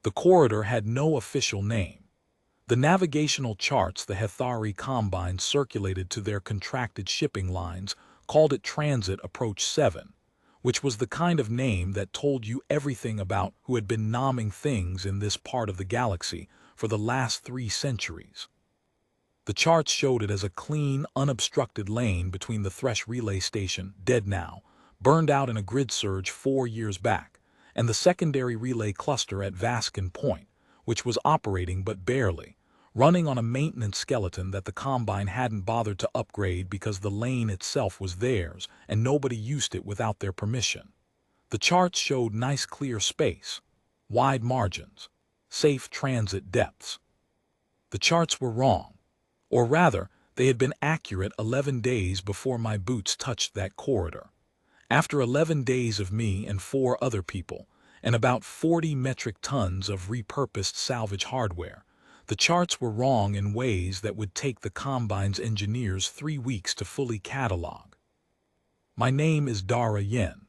The corridor had no official name. The navigational charts the Hethari Combine circulated to their contracted shipping lines called it Transit Approach 7, which was the kind of name that told you everything about who had been nomming things in this part of the galaxy for the last 3 centuries. The charts showed it as a clean, unobstructed lane between the Thresh Relay Station, dead now, burned out in a grid surge 4 years back, and the secondary relay cluster at Vaskin Point, which was operating but barely, running on a maintenance skeleton that the Combine hadn't bothered to upgrade because the lane itself was theirs and nobody used it without their permission. The charts showed nice clear space, wide margins, safe transit depths. The charts were wrong. Or rather, they had been accurate 11 days before my boots touched that corridor. After 11 days of me and 4 other people, and about 40 metric tons of repurposed salvage hardware, the charts were wrong in ways that would take the Combine's engineers 3 weeks to fully catalog. My name is Dara Yen.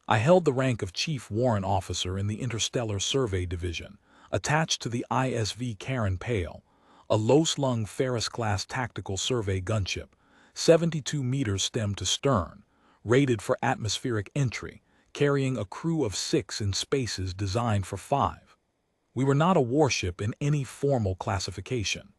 I held the rank of Chief Warrant Officer in the Interstellar Survey Division, attached to the ISV Terran Gunship, a low-slung Ferris-class tactical survey gunship, 72 meters stem to stern, rated for atmospheric entry, carrying a crew of 6 in spaces designed for 5. We were not a warship in any formal classification.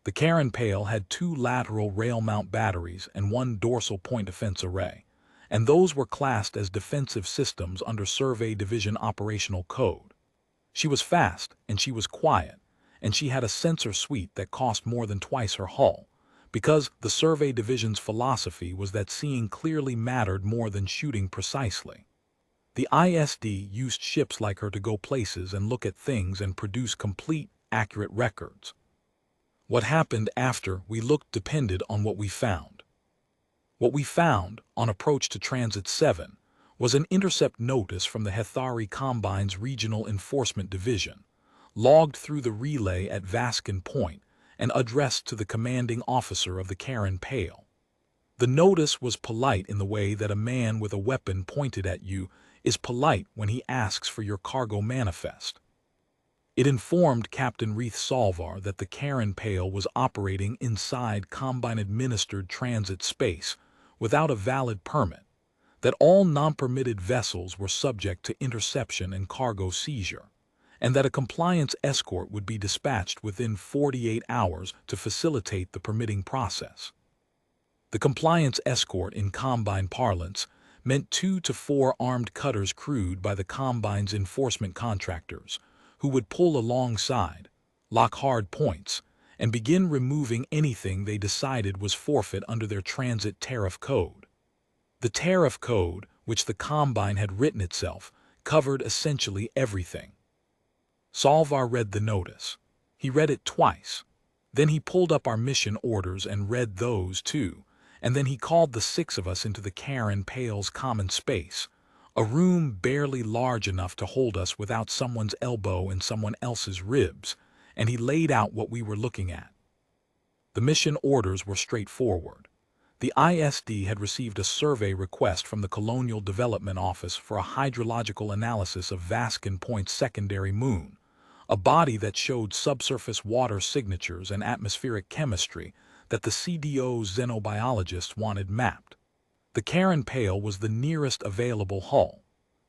The Terran Gunship had 2 lateral rail-mount batteries and 1 dorsal point defense array, and those were classed as defensive systems under Survey Division Operational Code. She was fast and she was quiet, and she had a sensor suite that cost more than twice her hull, because the Survey Division's philosophy was that seeing clearly mattered more than shooting precisely. The ISD used ships like her to go places and look at things and produce complete, accurate records. What happened after we looked depended on what we found. What we found, on approach to Transit 7, was an intercept notice from the Hethari Combine's Regional Enforcement Division, logged through the relay at Vaskin Point and addressed to the commanding officer of the Terran Gunship. The notice was polite in the way that a man with a weapon pointed at you is polite when he asks for your cargo manifest. It informed Captain Reith Salvar that the Terran Gunship was operating inside Combine-administered transit space without a valid permit, that all non-permitted vessels were subject to interception and cargo seizure, and that a compliance escort would be dispatched within 48 hours to facilitate the permitting process. The compliance escort in Combine parlance meant 2 to 4 armed cutters crewed by the Combine's enforcement contractors, who would pull alongside, lock hard points, and begin removing anything they decided was forfeit under their transit tariff code. The tariff code, which the Combine had written itself, covered essentially everything. Salvar read the notice. He read it twice. Then he pulled up our mission orders and read those too, and then he called the 6 of us into the Terran Gunship's common space, a room barely large enough to hold us without someone's elbow in someone else's ribs, and he laid out what we were looking at. The mission orders were straightforward. The ISD had received a survey request from the Colonial Development Office for a hydrological analysis of Vaskin Point's secondary moon, a body that showed subsurface water signatures and atmospheric chemistry that the CDO's xenobiologists wanted mapped. The Terran Gunship was the nearest available hull.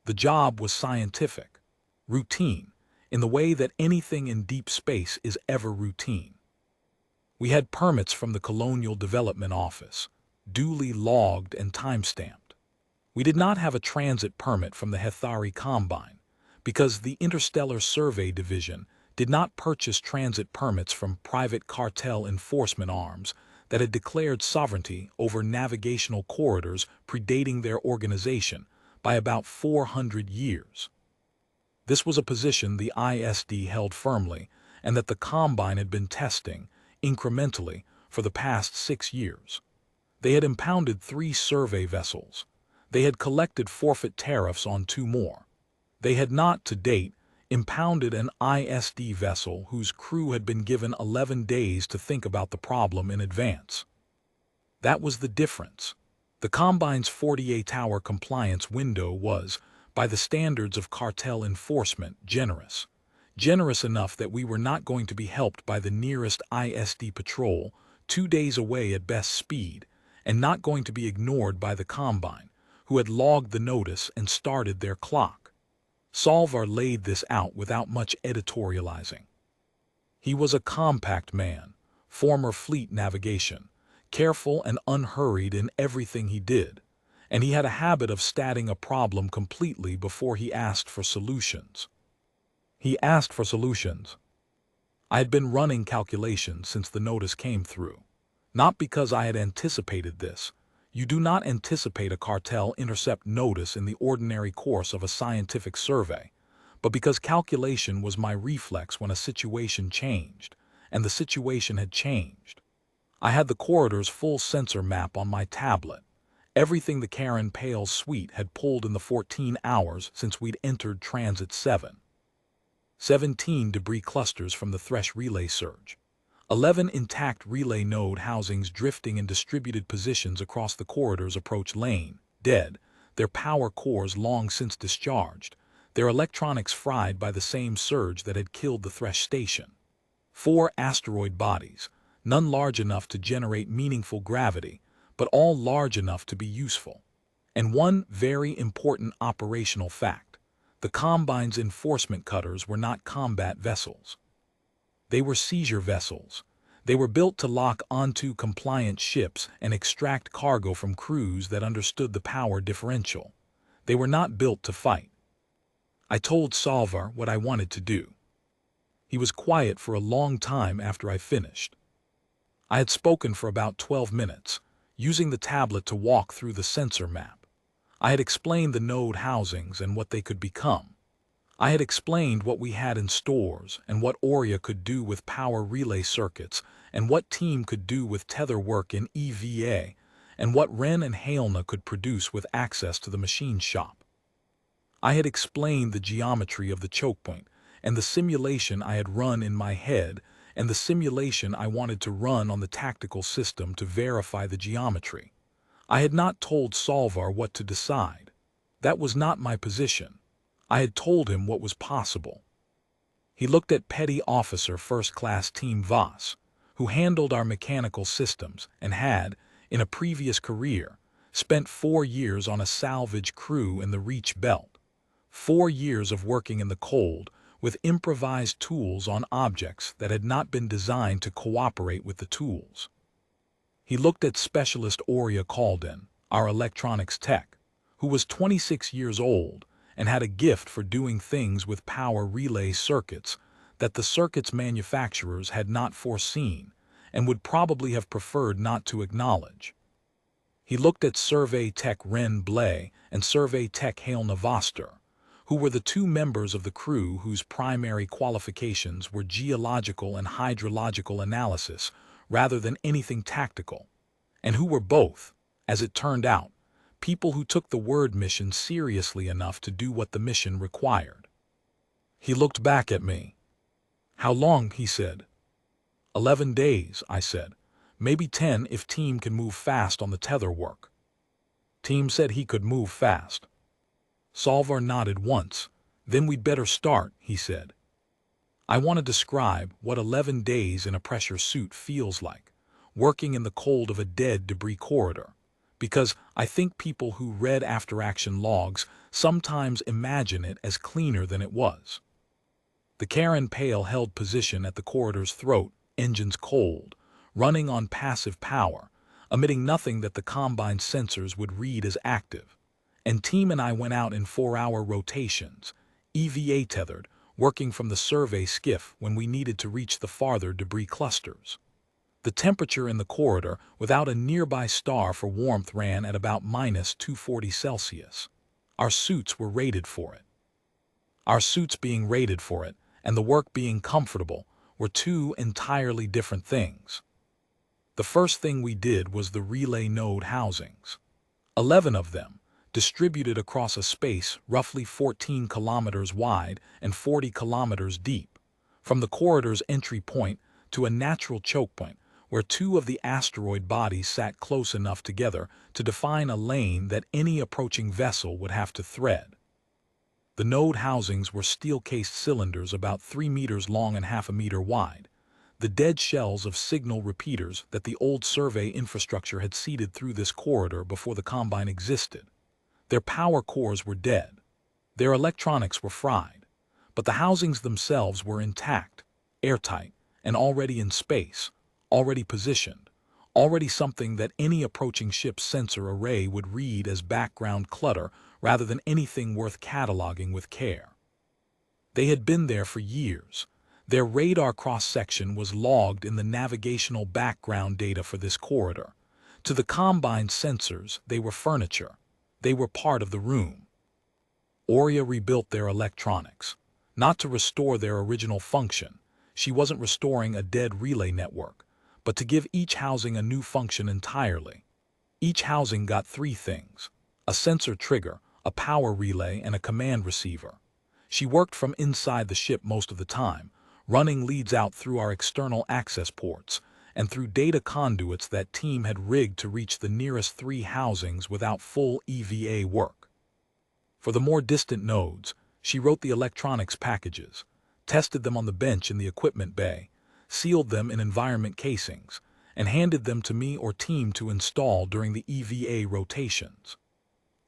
The job was scientific, routine, in the way that anything in deep space is ever routine. We had permits from the Colonial Development Office, duly logged and time-stamped. We did not have a transit permit from the Hethari Combine, because the Interstellar Survey Division did not purchase transit permits from private cartel enforcement arms that had declared sovereignty over navigational corridors predating their organization by about 400 years. This was a position the ISD held firmly and that the Combine had been testing, incrementally, for the past 6 years. They had impounded 3 survey vessels. They had collected forfeit tariffs on 2 more. They had not, to date, impounded an ISD vessel whose crew had been given 11 days to think about the problem in advance. That was the difference. The Combine's 48-hour compliance window was, by the standards of cartel enforcement, generous. generous enough that we were not going to be helped by the nearest ISD patrol, 2 days away at best speed, and not going to be ignored by the Combine, who had logged the notice and started their clock. Salvar laid this out without much editorializing. He was a compact man, former fleet navigation, careful and unhurried in everything he did, and he had a habit of stating a problem completely before he asked for solutions. He asked for solutions. I had been running calculations since the notice came through. Not because I had anticipated this. You do not anticipate a cartel intercept notice in the ordinary course of a scientific survey, but because calculation was my reflex when a situation changed, and the situation had changed. I had the corridor's full sensor map on my tablet. Everything the Terran Pale suite had pulled in the 14 hours since we'd entered Transit 7. 17 debris clusters from the Thresh relay surge. 11 intact relay node housings drifting in distributed positions across the corridor's approach lane, dead, their power cores long since discharged, their electronics fried by the same surge that had killed the Thresh station. 4 asteroid bodies, none large enough to generate meaningful gravity, but all large enough to be useful. And one very important operational fact. The Combine's enforcement cutters were not combat vessels. They were seizure vessels. They were built to lock onto compliant ships and extract cargo from crews that understood the power differential. They were not built to fight. I told Salvar what I wanted to do. He was quiet for a long time after I finished. I had spoken for about 12 minutes, using the tablet to walk through the sensor map. I had explained the node housings and what they could become. I had explained what we had in stores and what Aurea could do with power relay circuits and what Team could do with tether work in EVA and what Ren and Helena could produce with access to the machine shop. I had explained the geometry of the choke point and the simulation I had run in my head and the simulation I wanted to run on the tactical system to verify the geometry. I had not told Salvar what to decide. That was not my position. I had told him what was possible. He looked at Petty Officer First Class Team Voss, who handled our mechanical systems and had, in a previous career, spent 4 years on a salvage crew in the Reach Belt. 4 years of working in the cold with improvised tools on objects that had not been designed to cooperate with the tools. He looked at Specialist Aurea Calden, our electronics tech, who was 26 years old and had a gift for doing things with power relay circuits that the circuits manufacturers had not foreseen and would probably have preferred not to acknowledge. He looked at Survey Tech Ren Blay and Survey Tech Helena Voster, who were the 2 members of the crew whose primary qualifications were geological and hydrological analysis rather than anything tactical, and who were both, as it turned out, people who took the word mission seriously enough to do what the mission required. He looked back at me. "How long?" he said. 11 days, I said. "Maybe 10 if Team can move fast on the tether work." Team said he could move fast. Salvar nodded once. "Then we'd better start," he said. I want to describe what 11 days in a pressure suit feels like, working in the cold of a dead debris corridor, because I think people who read after-action logs sometimes imagine it as cleaner than it was. The Terran Pale held position at the corridor's throat, engines cold, running on passive power, emitting nothing that the Combine sensors would read as active, and Team and I went out in 4-hour rotations, EVA tethered, working from the survey skiff when we needed to reach the farther debris clusters. The temperature in the corridor without a nearby star for warmth ran at about -240 Celsius. Our suits were rated for it. Our suits being rated for it and the work being comfortable were 2 entirely different things. The first thing we did was the relay node housings. 11 of them, distributed across a space roughly 14 kilometers wide and 40 kilometers deep, from the corridor's entry point to a natural choke point where 2 of the asteroid bodies sat close enough together to define a lane that any approaching vessel would have to thread. The node housings were steel-cased cylinders about 3 meters long and half a meter wide, the dead shells of signal repeaters that the old survey infrastructure had seeded through this corridor before the Combine existed. Their power cores were dead. Their electronics were fried. But the housings themselves were intact, airtight, and already in space, already positioned, already something that any approaching ship's sensor array would read as background clutter rather than anything worth cataloging with care. They had been there for years. Their radar cross-section was logged in the navigational background data for this corridor. To the Combine's sensors, they were furniture. They were part of the room. Aurea rebuilt their electronics. Not to restore their original function. She wasn't restoring a dead relay network, but to give each housing a new function entirely. Each housing got 3 things: a sensor trigger, a power relay, and a command receiver. She worked from inside the ship most of the time, running leads out through our external access ports and through data conduits that team had rigged to reach the nearest 3 housings without full EVA work. For the more distant nodes, she wrote the electronics packages, tested them on the bench in the equipment bay, sealed them in environment casings, and handed them to me or team to install during the EVA rotations.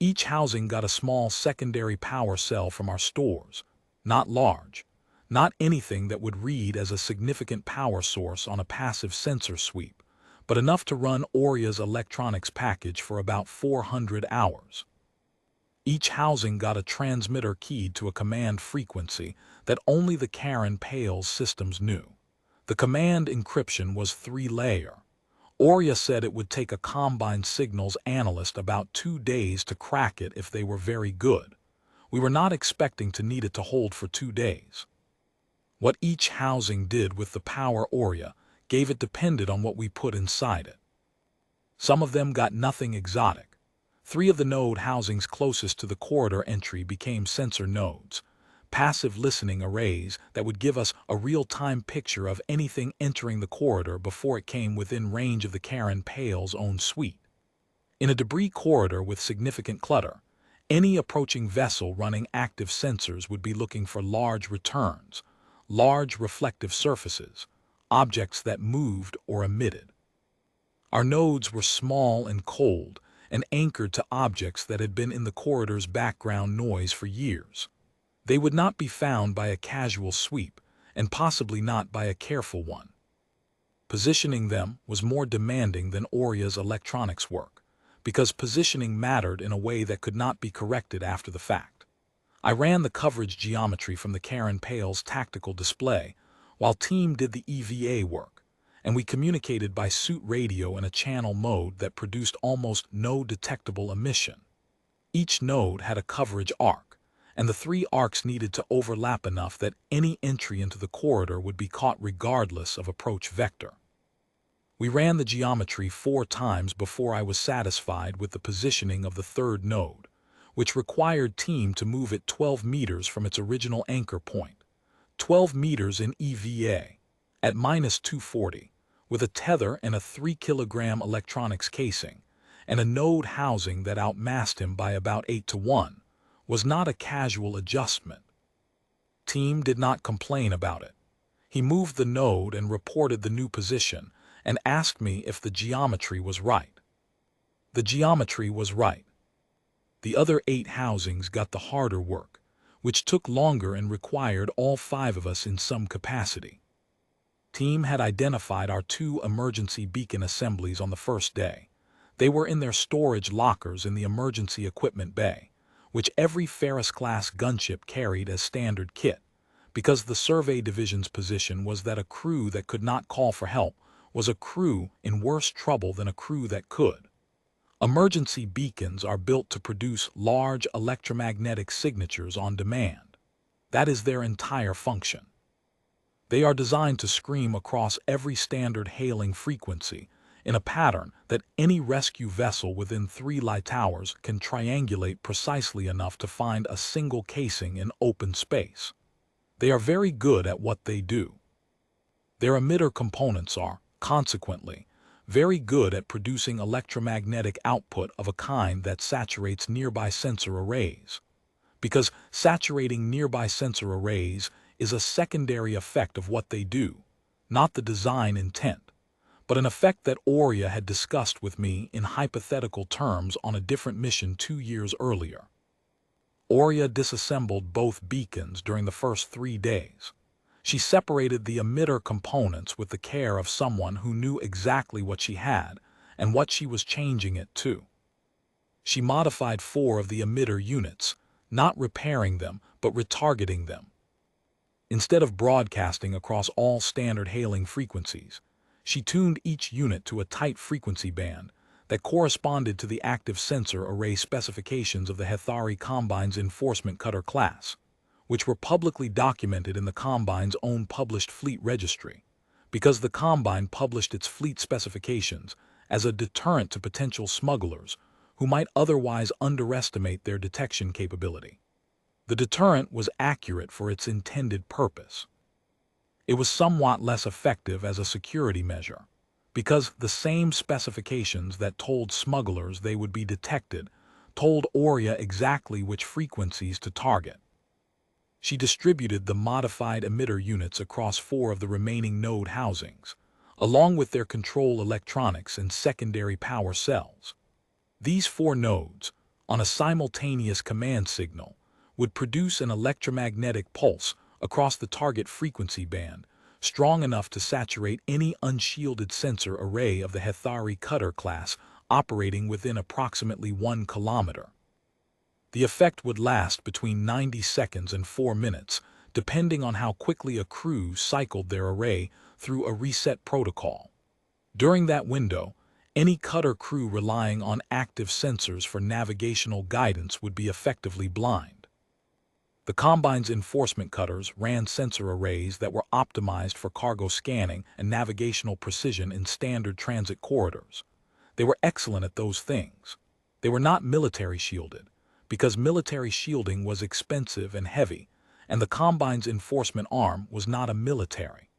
Each housing got a small secondary power cell from our stores, not large, not anything that would read as a significant power source on a passive sensor sweep, but enough to run Aurea's electronics package for about 400 hours. Each housing got a transmitter keyed to a command frequency that only the Terran Pale's systems knew. The command encryption was 3-layer. Aurea said it would take a Combine signals analyst about 2 days to crack it if they were very good. We were not expecting to need it to hold for 2 days. What each housing did with the power Aurea gave it depended on what we put inside it. Some of them got nothing exotic. 3 of the node housings closest to the corridor entry became sensor nodes, passive listening arrays that would give us a real-time picture of anything entering the corridor before it came within range of the Terran Pale's own suite. In a debris corridor with significant clutter, any approaching vessel running active sensors would be looking for large returns, large reflective surfaces, objects that moved or emitted. Our nodes were small and cold, and anchored to objects that had been in the corridor's background noise for years. They would not be found by a casual sweep, and possibly not by a careful one. Positioning them was more demanding than Aurea's electronics work, because positioning mattered in a way that could not be corrected after the fact. I ran the coverage geometry from the Terran Pale's tactical display, while team did the EVA work, and we communicated by suit radio in a channel mode that produced almost no detectable emission. Each node had a coverage arc, and the 3 arcs needed to overlap enough that any entry into the corridor would be caught regardless of approach vector. We ran the geometry 4 times before I was satisfied with the positioning of the 3rd node, which required team to move it 12 meters from its original anchor point, 12 meters in EVA, at -240, with a tether and a 3-kilogram electronics casing, and a node housing that outmassed him by about 8-to-1, was not a casual adjustment. Team did not complain about it. He moved the node and reported the new position, and asked me if the geometry was right. The geometry was right. The other 8 housings got the harder work, which took longer and required all 5 of us in some capacity. Team had identified our 2 emergency beacon assemblies on the first day. They were in their storage lockers in the emergency equipment bay, which every Ferris-class gunship carried as standard kit, because the survey division's position was that a crew that could not call for help was a crew in worse trouble than a crew that could. Emergency beacons are built to produce large electromagnetic signatures on demand. That is their entire function. They are designed to scream across every standard hailing frequency in a pattern that any rescue vessel within 3 light towers can triangulate precisely enough to find a single casing in open space. They are very good at what they do. Their emitter components are, consequently, very good at producing electromagnetic output of a kind that saturates nearby sensor arrays. because saturating nearby sensor arrays is a secondary effect of what they do, not the design intent, but an effect that Aurea had discussed with me in hypothetical terms on a different mission 2 years earlier. Aurea disassembled both beacons during the first 3 days. She separated the emitter components with the care of someone who knew exactly what she had and what she was changing it to. She modified 4 of the emitter units, not repairing them but retargeting them. Instead of broadcasting across all standard hailing frequencies, she tuned each unit to a tight frequency band that corresponded to the active sensor array specifications of the Hethari Combine's Enforcement Cutter class, which were publicly documented in the Combine's own published fleet registry, because the Combine published its fleet specifications as a deterrent to potential smugglers who might otherwise underestimate their detection capability. The deterrent was accurate for its intended purpose. It was somewhat less effective as a security measure, because the same specifications that told smugglers they would be detected told Aurea exactly which frequencies to target. She distributed the modified emitter units across 4 of the remaining node housings, along with their control electronics and secondary power cells. These 4 nodes, on a simultaneous command signal, would produce an electromagnetic pulse across the target frequency band, strong enough to saturate any unshielded sensor array of the Hethari Cutter class operating within approximately 1 kilometer. The effect would last between 90 seconds and 4 minutes, depending on how quickly a crew cycled their array through a reset protocol. During that window, any cutter crew relying on active sensors for navigational guidance would be effectively blind. The Combine's enforcement cutters ran sensor arrays that were optimized for cargo scanning and navigational precision in standard transit corridors. They were excellent at those things. They were not military shielded, because military shielding was expensive and heavy, and the Combine's enforcement arm was not a military.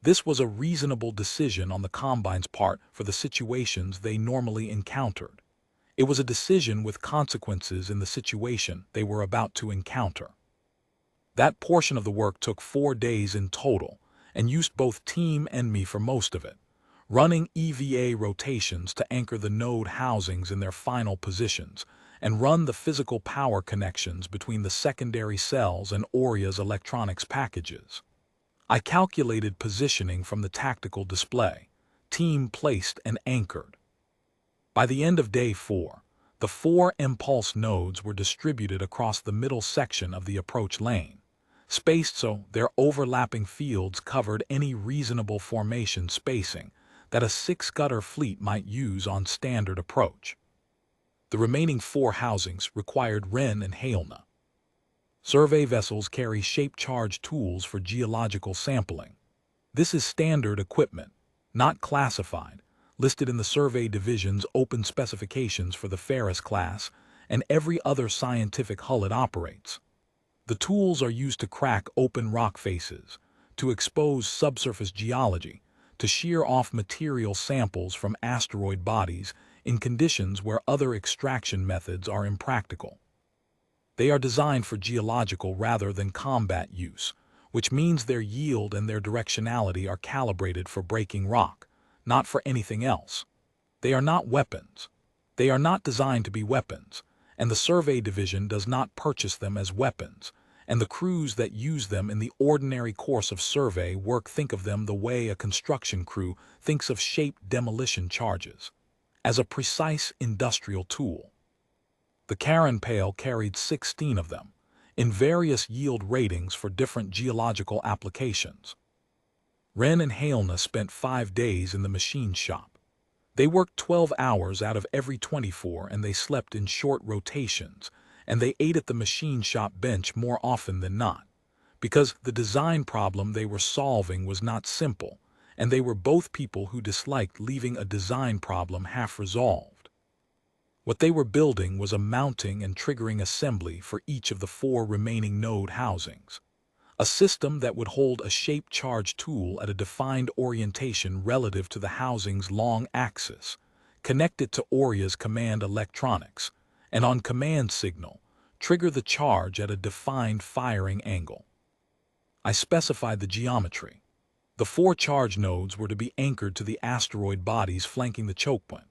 This was a reasonable decision on the Combine's part for the situations they normally encountered. It was a decision with consequences in the situation they were about to encounter. That portion of the work took 4 days in total, and used both team and me for most of it, running EVA rotations to anchor the node housings in their final positions, and run the physical power connections between the secondary cells and Aurea's electronics packages. I calculated positioning from the tactical display, team placed and anchored. By the end of day 4, the 4 impulse nodes were distributed across the middle section of the approach lane, spaced so their overlapping fields covered any reasonable formation spacing that a 6-gutter fleet might use on standard approach. The remaining 4 housings required Ren and Helena. Survey vessels carry shape-charge tools for geological sampling. This is standard equipment, not classified, listed in the Survey Division's open specifications for the Ferris class and every other scientific hull it operates. The tools are used to crack open rock faces, to expose subsurface geology, to shear off material samples from asteroid bodies in conditions where other extraction methods are impractical. They are designed for geological rather than combat use, which means their yield and their directionality are calibrated for breaking rock, not for anything else. They are not weapons. They are not designed to be weapons, and the Survey Division does not purchase them as weapons, and the crews that use them in the ordinary course of survey work think of them the way a construction crew thinks of shaped demolition charges, as a precise industrial tool. The Terran Pail carried 16 of them, in various yield ratings for different geological applications. Ren and Helena spent 5 days in the machine shop. They worked 12 hours out of every 24, and they slept in short rotations, and they ate at the machine shop bench more often than not, because the design problem they were solving was not simple, and they were both people who disliked leaving a design problem half-resolved. What they were building was a mounting and triggering assembly for each of the 4 remaining node housings, a system that would hold a shape-charge tool at a defined orientation relative to the housing's long axis, connect it to Aurea's command electronics, and on command signal, Trigger the charge at a defined firing angle. I specified the geometry. The 4 charge nodes were to be anchored to the asteroid bodies flanking the choke point,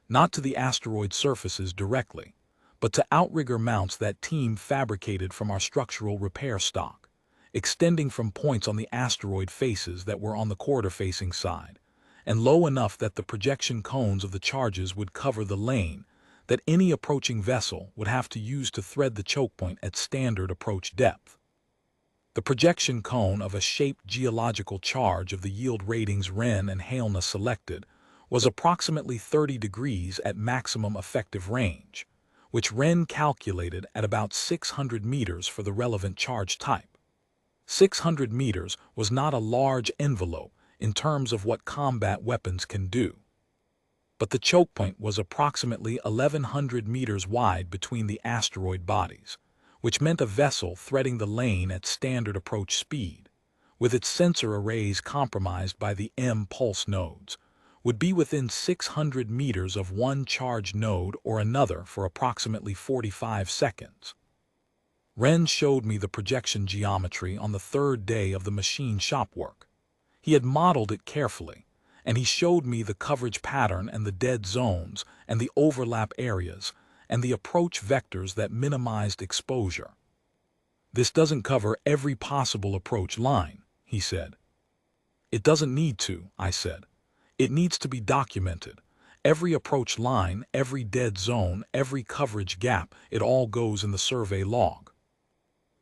not to the asteroid surfaces directly, but to outrigger mounts that team fabricated from our structural repair stock, extending from points on the asteroid faces that were on the corridor-facing side, and low enough that the projection cones of the charges would cover the lane that any approaching vessel would have to use to thread the choke point at standard approach depth. The projection cone of a shaped geological charge of the yield ratings Ren and Halna selected was approximately 30 degrees at maximum effective range, which Ren calculated at about 600 meters for the relevant charge type. 600 meters was not a large envelope in terms of what combat weapons can do. But the choke point was approximately 1,100 meters wide between the asteroid bodies, which meant a vessel threading the lane at standard approach speed, with its sensor arrays compromised by the M-pulse nodes, would be within 600 meters of one charge node or another for approximately 45 seconds. Ren showed me the projection geometry on the 3rd day of the machine shop work. He had modeled it carefully, and he showed me the coverage pattern and the dead zones and the overlap areas and the approach vectors that minimized exposure. "This doesn't cover every possible approach line," he said. "It doesn't need to," I said. "It needs to be documented. Every approach line, every dead zone, every coverage gap, it all goes in the survey log."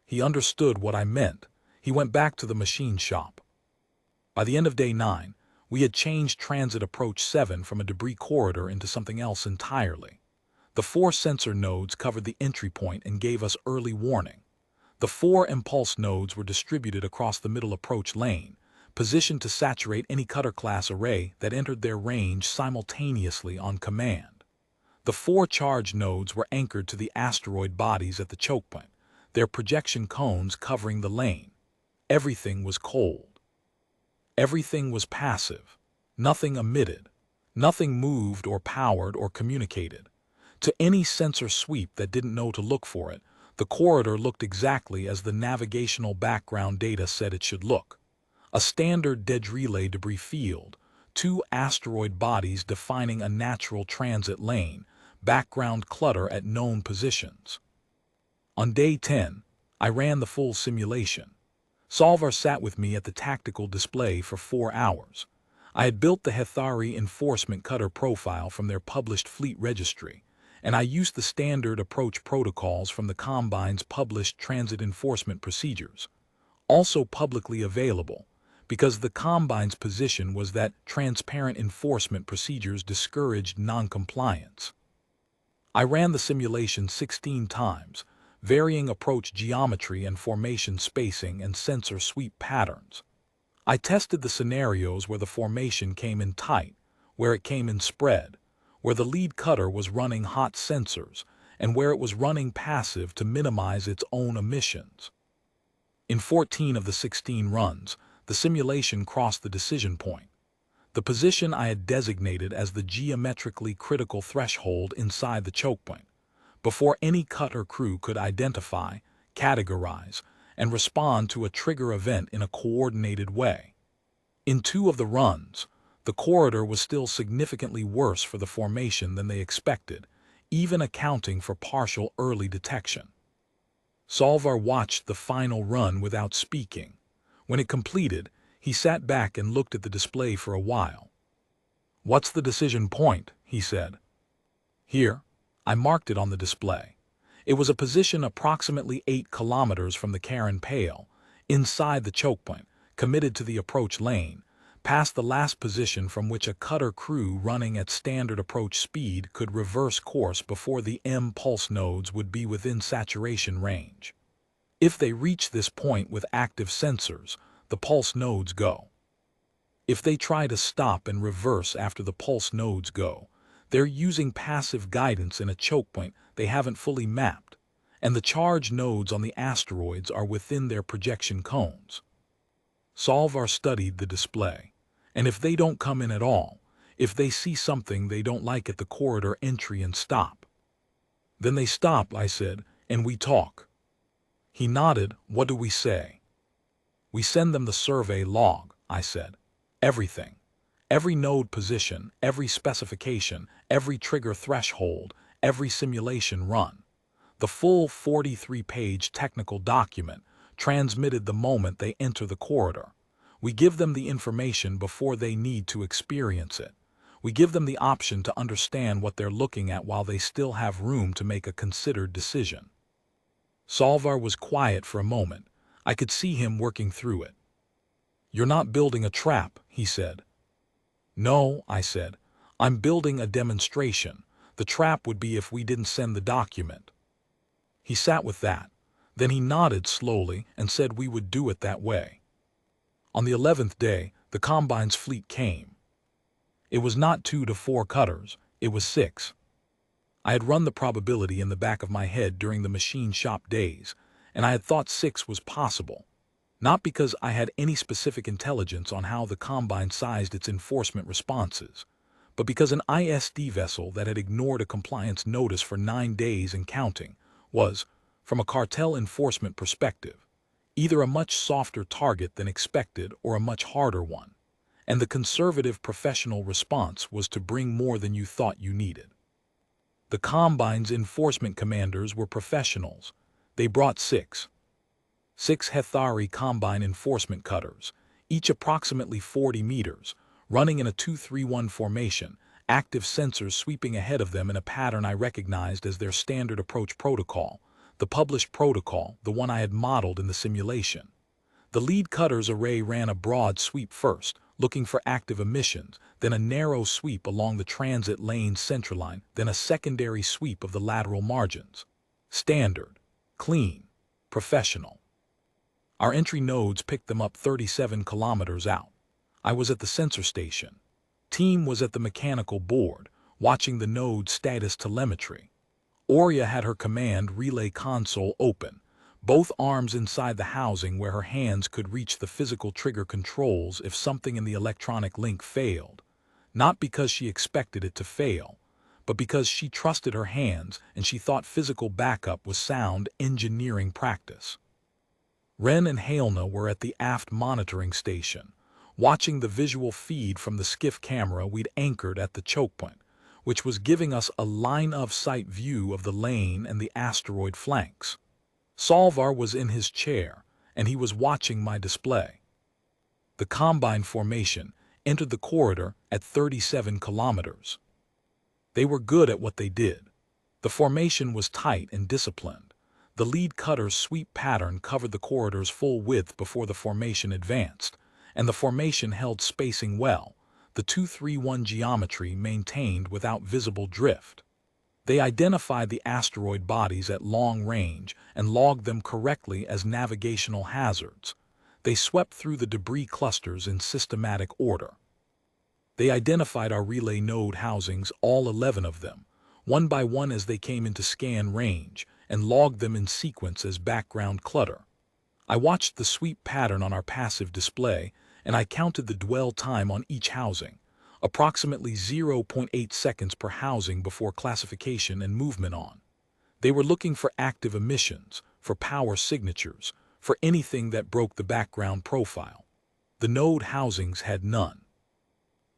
He understood what I meant. He went back to the machine shop. By the end of day 9, we had changed transit approach 7 from a debris corridor into something else entirely. The 4 sensor nodes covered the entry point and gave us early warning. The 4 impulse nodes were distributed across the middle approach lane, positioned to saturate any cutter-class array that entered their range simultaneously on command. The 4 charge nodes were anchored to the asteroid bodies at the choke point, their projection cones covering the lane. Everything was cold. Everything was passive. Nothing emitted. Nothing moved or powered or communicated. To any sensor sweep that didn't know to look for it, the corridor looked exactly as the navigational background data said it should look. A standard relay debris field, 2 asteroid bodies defining a natural transit lane, background clutter at known positions. On day 10, I ran the full simulation. Solvar sat with me at the tactical display for 4 hours. I had built the Hethari enforcement cutter profile from their published fleet registry, and I used the standard approach protocols from the Combine's published transit enforcement procedures, also publicly available, because the Combine's position was that transparent enforcement procedures discouraged noncompliance. I ran the simulation 16 times, varying approach geometry and formation spacing and sensor sweep patterns. I tested the scenarios where the formation came in tight, where it came in spread, where the lead cutter was running hot sensors, and where it was running passive to minimize its own emissions. In 14 of the 16 runs, the simulation crossed the decision point, the position I had designated as the geometrically critical threshold inside the choke point, before any cutter crew could identify, categorize, and respond to a trigger event in a coordinated way. In 2 of the runs, the corridor was still significantly worse for the formation than they expected, even accounting for partial early detection. Solvar watched the final run without speaking. When it completed, he sat back and looked at the display for a while. "What's the decision point?" he said. "Here." I marked it on the display. It was a position approximately 8 kilometers from the Terran Pale, inside the choke point, committed to the approach lane, past the last position from which a cutter crew running at standard approach speed could reverse course before the M-pulse nodes would be within saturation range. If they reach this point with active sensors, the pulse nodes go. If they try to stop and reverse after the pulse nodes go, they're using passive guidance in a choke point they haven't fully mapped, and the charge nodes on the asteroids are within their projection cones. Solvar studied the display, and if they don't come in at all, if they see something they don't like at the corridor entry and stop. "Then they stop," I said. And we talk. He nodded. What do we say? We send them the survey log, I said. Everything. Every node position, every specification, every trigger threshold, every simulation run. The full 43-page technical document, transmitted the moment they enter the corridor. We give them the information before they need to experience it. We give them the option to understand what they're looking at while they still have room to make a considered decision. Salvar was quiet for a moment. I could see him working through it. You're not building a trap, he said. No, I said. I'm building a demonstration. The trap would be if we didn't send the document. He sat with that. Then he nodded slowly and said we would do it that way. On the 11th day, the Combine's fleet came. It was not 2 to 4 cutters, it was 6. I had run the probability in the back of my head during the machine shop days, and I had thought 6 was possible. Not because I had any specific intelligence on how the Combine sized its enforcement responses, but because an ISD vessel that had ignored a compliance notice for 9 days and counting was, from a cartel enforcement perspective, either a much softer target than expected or a much harder one, and the conservative professional response was to bring more than you thought you needed. The Combine's enforcement commanders were professionals. They brought 6 Hethari Combine enforcement cutters, each approximately 40 meters, running in a 2-3-1 formation, active sensors sweeping ahead of them in a pattern I recognized as their standard approach protocol, the published protocol, the one I had modeled in the simulation. The lead cutter's array ran a broad sweep first, looking for active emissions, then a narrow sweep along the transit lane centerline, then a secondary sweep of the lateral margins. Standard, clean, professional. Our entry nodes picked them up 37 kilometers out. I was at the sensor station. Team was at the mechanical board, watching the node status telemetry. Oria had her command relay console open, both arms inside the housing where her hands could reach the physical trigger controls if something in the electronic link failed. Not because she expected it to fail, but because she trusted her hands and she thought physical backup was sound engineering practice. Ren and Helena were at the aft monitoring station, watching the visual feed from the skiff camera we'd anchored at the choke point, which was giving us a line-of-sight view of the lane and the asteroid flanks. Salvar was in his chair, and he was watching my display. The Combine formation entered the corridor at 37 kilometers. They were good at what they did. The formation was tight and disciplined. The lead cutter's sweep pattern covered the corridor's full width before the formation advanced, and the formation held spacing well, the 2-3-1 geometry maintained without visible drift. They identified the asteroid bodies at long range and logged them correctly as navigational hazards. They swept through the debris clusters in systematic order. They identified our relay node housings, all 11 of them, one by one as they came into scan range, and logged them in sequence as background clutter. I watched the sweep pattern on our passive display, and I counted the dwell time on each housing, approximately 0.8 seconds per housing before classification and movement on. They were looking for active emissions, for power signatures, for anything that broke the background profile. The node housings had none.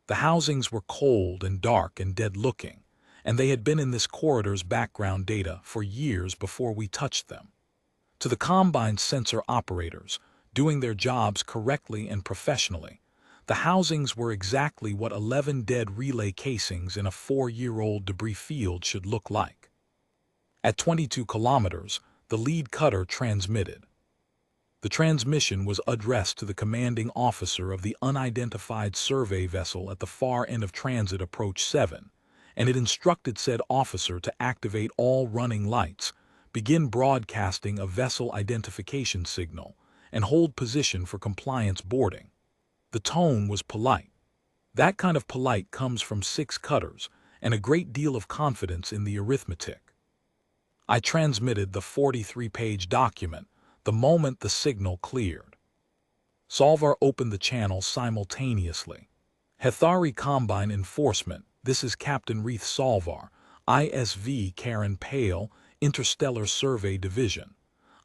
The housings were cold and dark and dead-looking, and they had been in this corridor's background data for years before we touched them. To the Combine's sensor operators, doing their jobs correctly and professionally, the housings were exactly what 11 dead relay casings in a 4-year-old debris field should look like. At 22 kilometers, the lead cutter transmitted. The transmission was addressed to the commanding officer of the unidentified survey vessel at the far end of Transit Approach 7, and it instructed said officer to activate all running lights, begin broadcasting a vessel identification signal, and hold position for compliance boarding. The tone was polite. That kind of polite comes from 6 cutters and a great deal of confidence in the arithmetic. I transmitted the 43-page document the moment the signal cleared. Salvar opened the channel simultaneously. Hethari Combine Enforcement, this is Captain Reith Salvar, ISV Karen Pale, Interstellar Survey Division.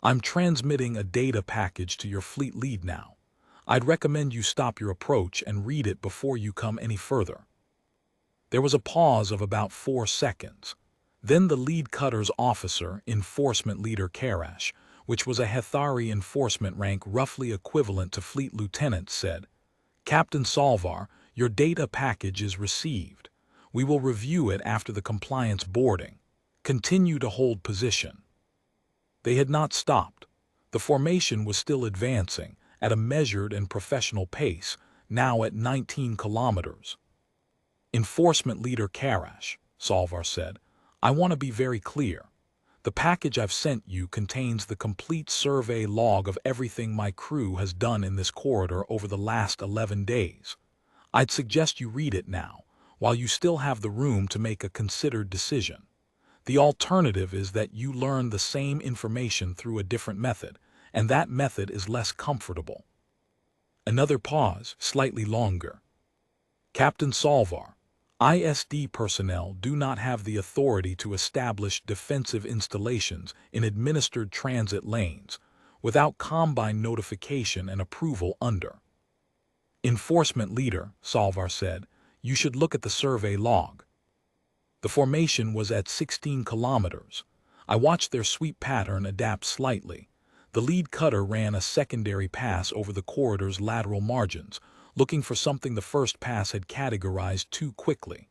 I'm transmitting a data package to your fleet lead now. I'd recommend you stop your approach and read it before you come any further." There was a pause of about 4 seconds. Then the lead cutter's officer, Enforcement Leader Karash, which was a Hethari enforcement rank roughly equivalent to Fleet Lieutenant, said, "Captain Salvar, your data package is received. We will review it after the compliance boarding. Continue to hold position." They had not stopped. The formation was still advancing at a measured and professional pace, now at 19 kilometers. "Enforcement Leader Karash," Salvar said, "I want to be very clear. The package I've sent you contains the complete survey log of everything my crew has done in this corridor over the last 11 days. I'd suggest you read it now, while you still have the room to make a considered decision. The alternative is that you learn the same information through a different method, and that method is less comfortable." Another pause, slightly longer. "Captain Salvar, ISD personnel do not have the authority to establish defensive installations in administered transit lanes without Combine notification and approval under." "Enforcement Leader," Salvar said, "you should look at the survey log." The formation was at 16 kilometers. I watched their sweep pattern adapt slightly. The lead cutter ran a secondary pass over the corridor's lateral margins, looking for something the first pass had categorized too quickly.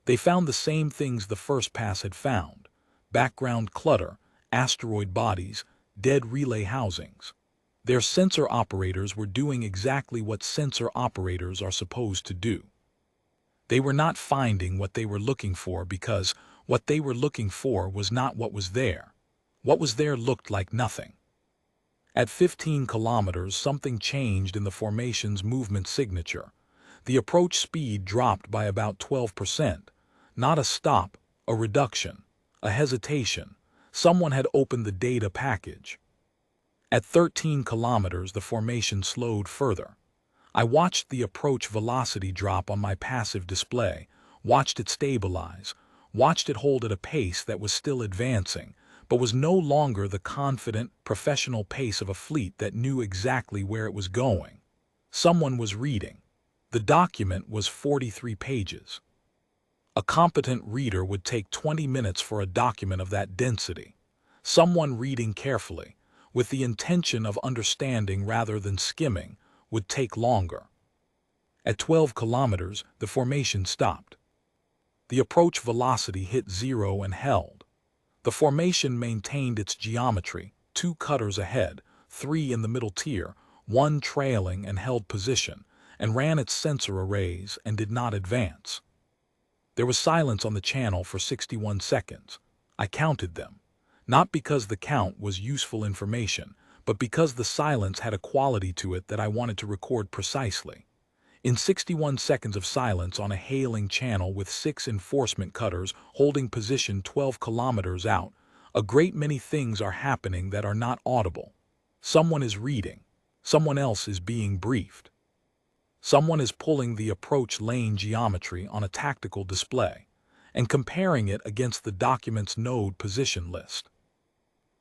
They found the same things the first pass had found: background clutter, asteroid bodies, dead relay housings. Their sensor operators were doing exactly what sensor operators are supposed to do. They were not finding what they were looking for because what they were looking for was not what was there. What was there looked like nothing. At 15 kilometers, something changed in the formation's movement signature. The approach speed dropped by about 12%. Not a stop, a reduction, a hesitation. Someone had opened the data package. At 13 kilometers, the formation slowed further. I watched the approach velocity drop on my passive display, watched it stabilize, watched it hold at a pace that was still advancing, but was no longer the confident, professional pace of a fleet that knew exactly where it was going. Someone was reading. The document was 43 pages. A competent reader would take 20 minutes for a document of that density. Someone reading carefully, with the intention of understanding rather than skimming, would take longer. At 12 kilometers, the formation stopped. The approach velocity hit 0 and held. The formation maintained its geometry: 2 cutters ahead, 3 in the middle tier, 1 trailing, and held position, and ran its sensor arrays and did not advance. There was silence on the channel for 61 seconds. I counted them, not because the count was useful information, but because the silence had a quality to it that I wanted to record precisely. In 61 seconds of silence on a hailing channel with 6 enforcement cutters holding position 12 kilometers out, a great many things are happening that are not audible. Someone is reading. Someone else is being briefed. Someone is pulling the approach lane geometry on a tactical display and comparing it against the document's node position list.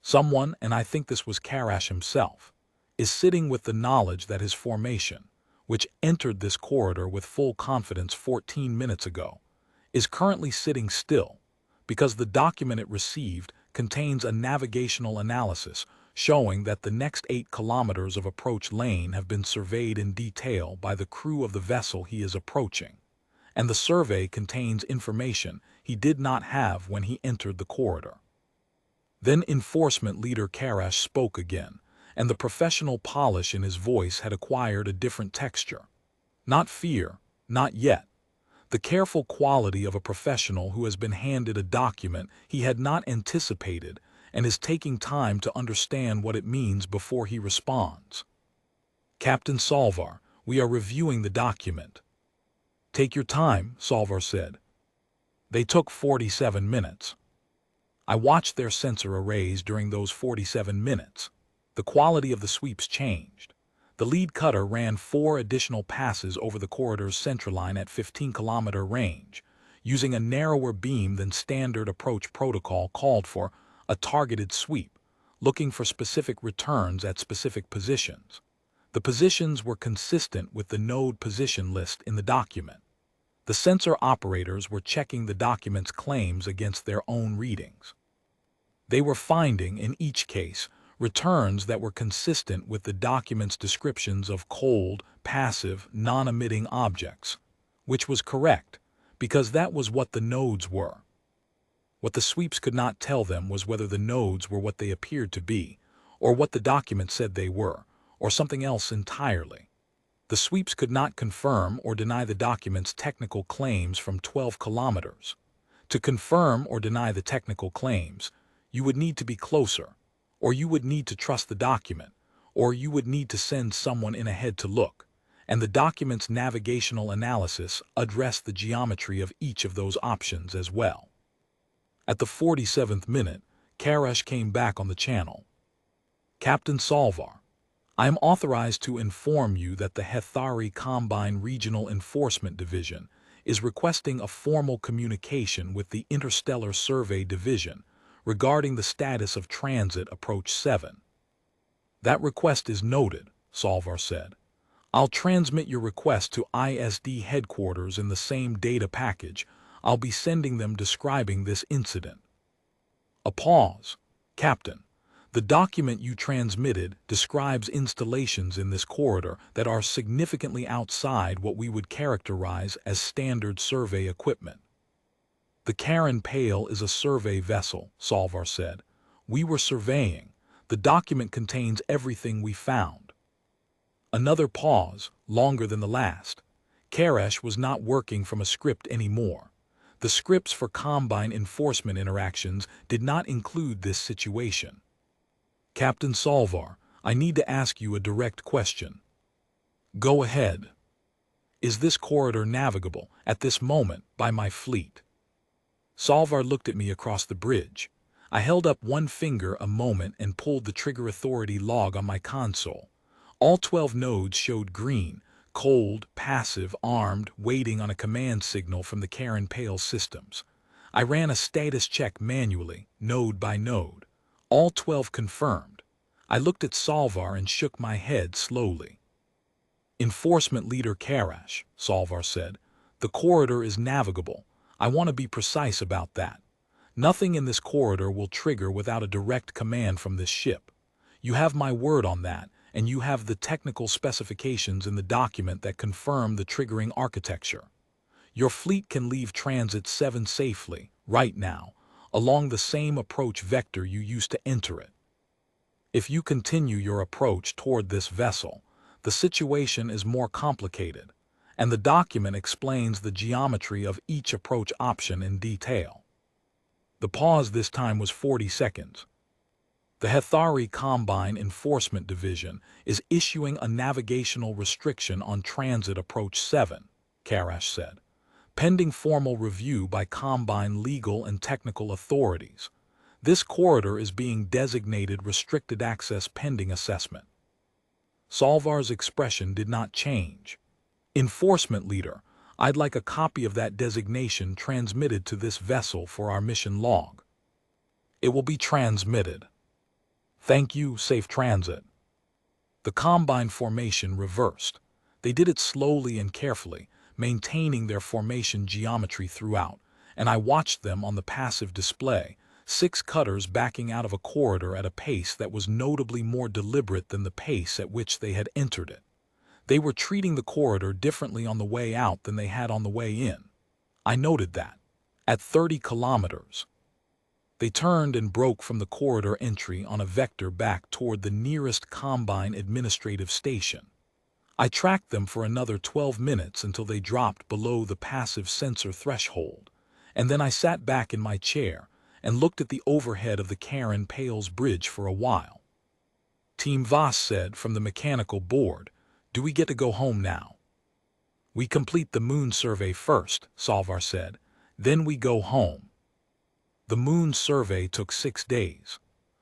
Someone, and I think this was Karash himself, is sitting with the knowledge that his formation, which entered this corridor with full confidence 14 minutes ago, is currently sitting still because the document it received contains a navigational analysis showing that the next 8 kilometers of approach lane have been surveyed in detail by the crew of the vessel he is approaching, and the survey contains information he did not have when he entered the corridor. Then Enforcement Leader Karash spoke again, and the professional polish in his voice had acquired a different texture. Not fear, not yet. The careful quality of a professional who has been handed a document he had not anticipated and is taking time to understand what it means before he responds. "Captain Salvar, we are reviewing the document." "Take your time," Salvar said. They took 47 minutes. I watched their sensor arrays during those 47 minutes. The quality of the sweeps changed. The lead cutter ran 4 additional passes over the corridor's centerline at 15-kilometer range, using a narrower beam than standard approach protocol called for. a targeted sweep, looking for specific returns at specific positions. The positions were consistent with the node position list in the document. The sensor operators were checking the document's claims against their own readings. They were finding, in each case, returns that were consistent with the document's descriptions of cold, passive, non-emitting objects, which was correct, because that was what the nodes were. What the sweeps could not tell them was whether the nodes were what they appeared to be, or what the document said they were, or something else entirely. The sweeps could not confirm or deny the document's technical claims from 12 kilometers. To confirm or deny the technical claims, you would need to be closer, or you would need to trust the document, or you would need to send someone in ahead to look, and the document's navigational analysis addressed the geometry of each of those options as well. At the 47th minute, Karash came back on the channel. Captain Salvar, I am authorized to inform you that the Hethari Combine Regional Enforcement Division is requesting a formal communication with the Interstellar Survey Division regarding the status of Transit Approach 7. That request is noted, Salvar said. I'll transmit your request to ISD headquarters in the same data package I'll be sending them describing this incident. A pause. Captain, the document you transmitted describes installations in this corridor that are significantly outside what we would characterize as standard survey equipment. The Terran Pale is a survey vessel, Salvar said. We were surveying. The document contains everything we found. Another pause, longer than the last. Karash was not working from a script anymore. The scripts for Combine enforcement interactions did not include this situation. Captain Salvar, I need to ask you a direct question. Go ahead. Is this corridor navigable, at this moment, by my fleet? Salvar looked at me across the bridge. I held up one finger a moment and pulled the Trigger Authority log on my console. All 12 nodes showed green, cold, passive, armed, waiting on a command signal from the Terran Pale systems. I ran a status check manually, node by node. All 12 confirmed. I looked at Salvar and shook my head slowly. Enforcement Leader Karash, Salvar said, the corridor is navigable. I want to be precise about that. Nothing in this corridor will trigger without a direct command from this ship. You have my word on that, and you have the technical specifications in the document that confirm the triggering architecture. Your fleet can leave Transit 7 safely, right now, along the same approach vector you used to enter it. If you continue your approach toward this vessel, the situation is more complicated, and the document explains the geometry of each approach option in detail. The pause this time was 40 seconds. The Hethari Combine Enforcement Division is issuing a navigational restriction on Transit Approach 7, Karash said, pending formal review by Combine legal and technical authorities. This corridor is being designated restricted access pending assessment. Salvar's expression did not change. Enforcement Leader, I'd like a copy of that designation transmitted to this vessel for our mission log. It will be transmitted. Thank you, safe transit. The Combine formation reversed. They did it slowly and carefully, maintaining their formation geometry throughout, and I watched them on the passive display, 6 cutters backing out of a corridor at a pace that was notably more deliberate than the pace at which they had entered it. They were treating the corridor differently on the way out than they had on the way in. I noted that. At 30 kilometers, they turned and broke from the corridor entry on a vector back toward the nearest Combine administrative station. I tracked them for another 12 minutes until they dropped below the passive sensor threshold, and then I sat back in my chair and looked at the overhead of the Terran Pale's bridge for a while. Team Voss said from the mechanical board, "Do we get to go home now?" "We complete the moon survey first," Salvar said, "then we go home." The moon survey took 6 days.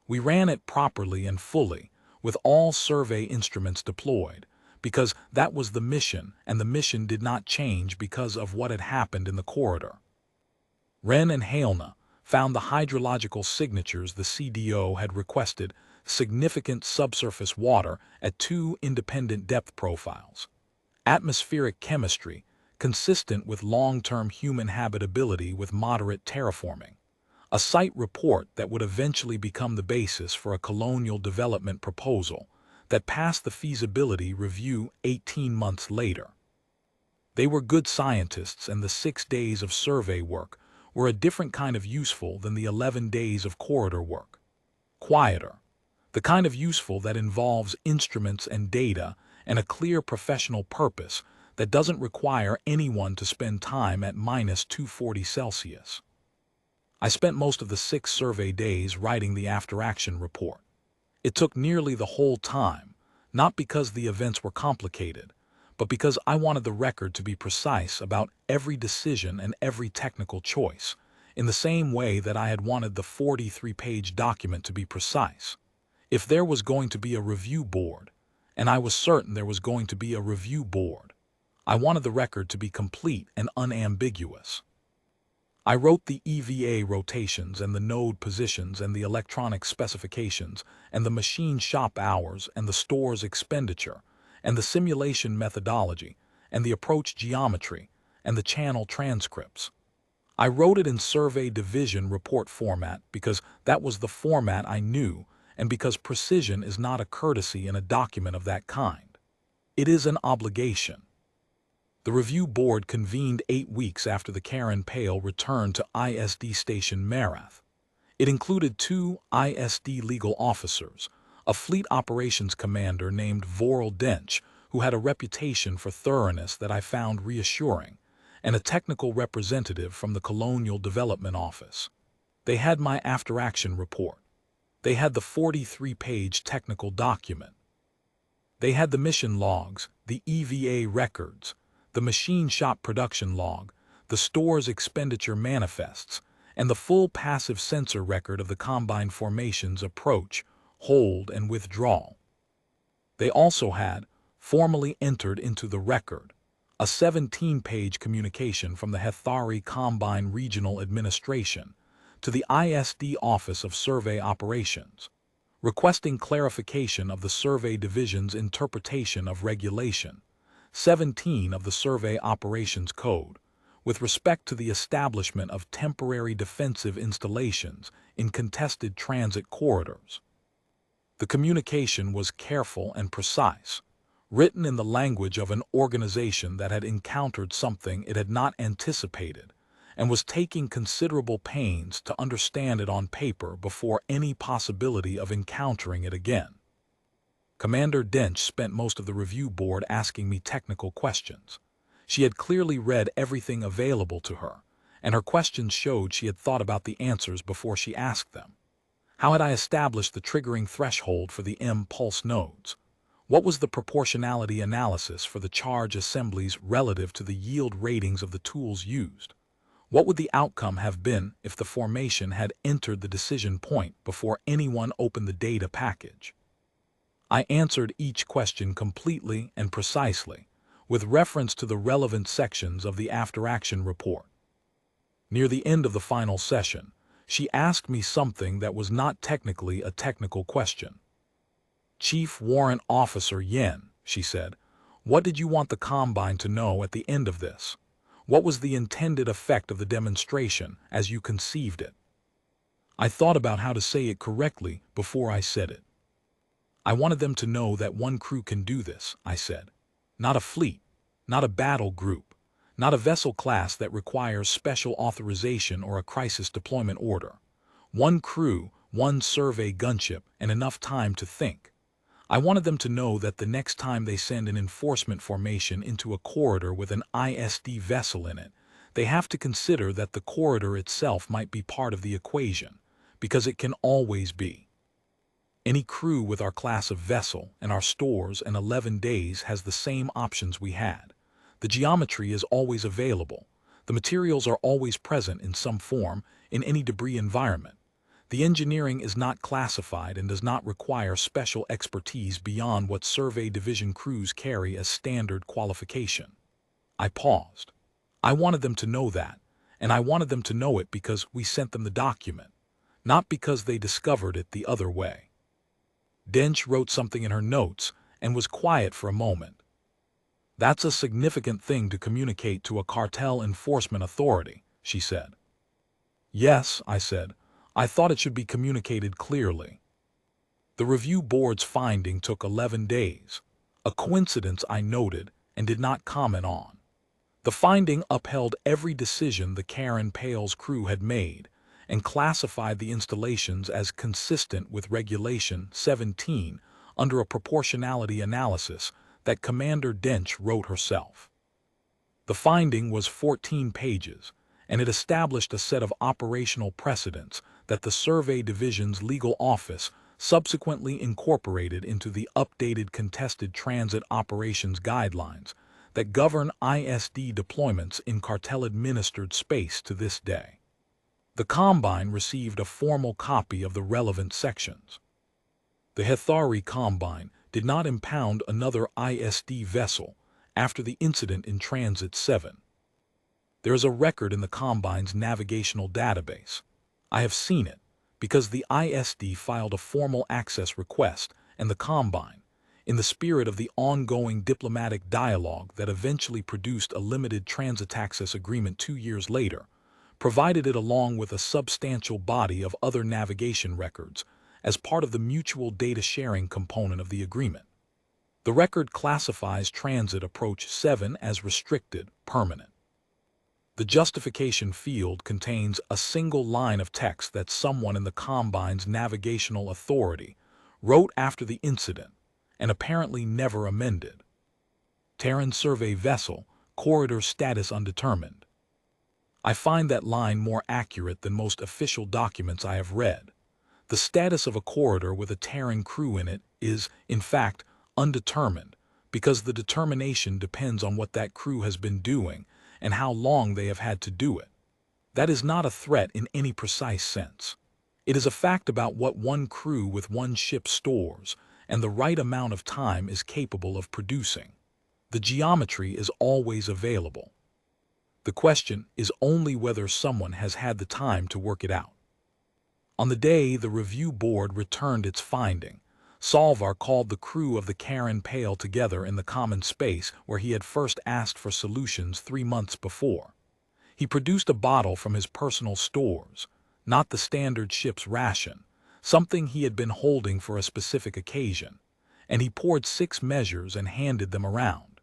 We ran it properly and fully, with all survey instruments deployed, because that was the mission, and the mission did not change because of what had happened in the corridor. Ren and Helena, found the hydrological signatures the CDO had requested, significant subsurface water at 2 independent depth profiles. Atmospheric chemistry, consistent with long-term human habitability with moderate terraforming. A site report that would eventually become the basis for a colonial development proposal that passed the feasibility review 18 months later. They were good scientists, and the 6 days of survey work were a different kind of useful than the 11 days of corridor work. Quieter. The kind of useful that involves instruments and data and a clear professional purpose that doesn't require anyone to spend time at -240°C. I spent most of the 6 survey days writing the after-action report. It took nearly the whole time, not because the events were complicated, but because I wanted the record to be precise about every decision and every technical choice, in the same way that I had wanted the 43-page document to be precise. If there was going to be a review board, and I was certain there was going to be a review board, I wanted the record to be complete and unambiguous. I wrote the EVA rotations and the node positions and the electronic specifications and the machine shop hours and the store's expenditure and the simulation methodology and the approach geometry and the channel transcripts. I wrote it in survey division report format because that was the format I knew, and because precision is not a courtesy in a document of that kind. It is an obligation. The review board convened 8 weeks after the Karen Pale returned to ISD Station Marath. It included 2 ISD legal officers, a fleet operations commander named Vorel Dench, who had a reputation for thoroughness that I found reassuring, and a technical representative from the Colonial Development Office. They had my after-action report. They had the 43-page technical document. They had the mission logs, the EVA records, the machine shop production log, the store's expenditure manifests, and the full passive sensor record of the combine formation's approach, hold, and withdrawal. They also had, formally entered into the record, a 17-page communication from the Hethari Combine Regional Administration to the ISD Office of Survey Operations, requesting clarification of the Survey Division's interpretation of Regulation 17 of the Survey Operations Code, with respect to the establishment of temporary defensive installations in contested transit corridors. The communication was careful and precise, written in the language of an organization that had encountered something it had not anticipated and was taking considerable pains to understand it on paper before any possibility of encountering it again. Commander Dench spent most of the review board asking me technical questions. She had clearly read everything available to her, and her questions showed she had thought about the answers before she asked them. How had I established the triggering threshold for the M-pulse nodes? What was the proportionality analysis for the charge assemblies relative to the yield ratings of the tools used? What would the outcome have been if the formation had entered the decision point before anyone opened the data package? I answered each question completely and precisely, with reference to the relevant sections of the after-action report. Near the end of the final session, she asked me something that was not technically a technical question. "Chief Warrant Officer Yen," she said, "what did you want the Combine to know at the end of this? What was the intended effect of the demonstration as you conceived it?" I thought about how to say it correctly before I said it. "I wanted them to know that one crew can do this," I said. "Not a fleet, not a battle group, not a vessel class that requires special authorization or a crisis deployment order. One crew, one survey gunship, and enough time to think. I wanted them to know that the next time they send an enforcement formation into a corridor with an ISD vessel in it, they have to consider that the corridor itself might be part of the equation, because it can always be. Any crew with our class of vessel and our stores and 11 days has the same options we had. The geometry is always available. The materials are always present in some form in any debris environment. The engineering is not classified and does not require special expertise beyond what survey division crews carry as standard qualification." I paused. I wanted them to know that, and I wanted them to know it because we sent them the document, not because they discovered it the other way. Dench wrote something in her notes and was quiet for a moment. That's a significant thing to communicate to a cartel enforcement authority, she said. Yes, I said. I thought it should be communicated clearly. The review board's finding took 11 days, a coincidence I noted and did not comment on. The finding upheld every decision the Karen Pale's crew had made and classified the installations as consistent with Regulation 17 under a proportionality analysis that Commander Dench wrote herself. The finding was 14 pages, and it established a set of operational precedents that the Survey Division's legal office subsequently incorporated into the updated Contested Transit Operations Guidelines that govern ISD deployments in cartel-administered space to this day. The Combine received a formal copy of the relevant sections. The Hethari Combine did not impound another ISD vessel after the incident in Transit 7. There is a record in the Combine's navigational database. I have seen it, because the ISD filed a formal access request, and the Combine, in the spirit of the ongoing diplomatic dialogue that eventually produced a limited transit-access agreement 2 years later, provided it along with a substantial body of other navigation records as part of the mutual data sharing component of the agreement. The record classifies Transit Approach 7 as restricted, permanent. The justification field contains a single line of text that someone in the Combine's navigational authority wrote after the incident and apparently never amended. Terran Survey Vessel, Corridor Status Undetermined. I find that line more accurate than most official documents I have read. The status of a corridor with a Terran crew in it is, in fact, undetermined, because the determination depends on what that crew has been doing and how long they have had to do it. That is not a threat in any precise sense. It is a fact about what one crew with one ship stores and the right amount of time is capable of producing. The geometry is always available. The question is only whether someone has had the time to work it out. On the day the review board returned its finding, Salvar called the crew of the Karen Pale together in the common space where he had first asked for solutions 3 months before. He produced a bottle from his personal stores, not the standard ship's ration, something he had been holding for a specific occasion, and he poured 6 measures and handed them around.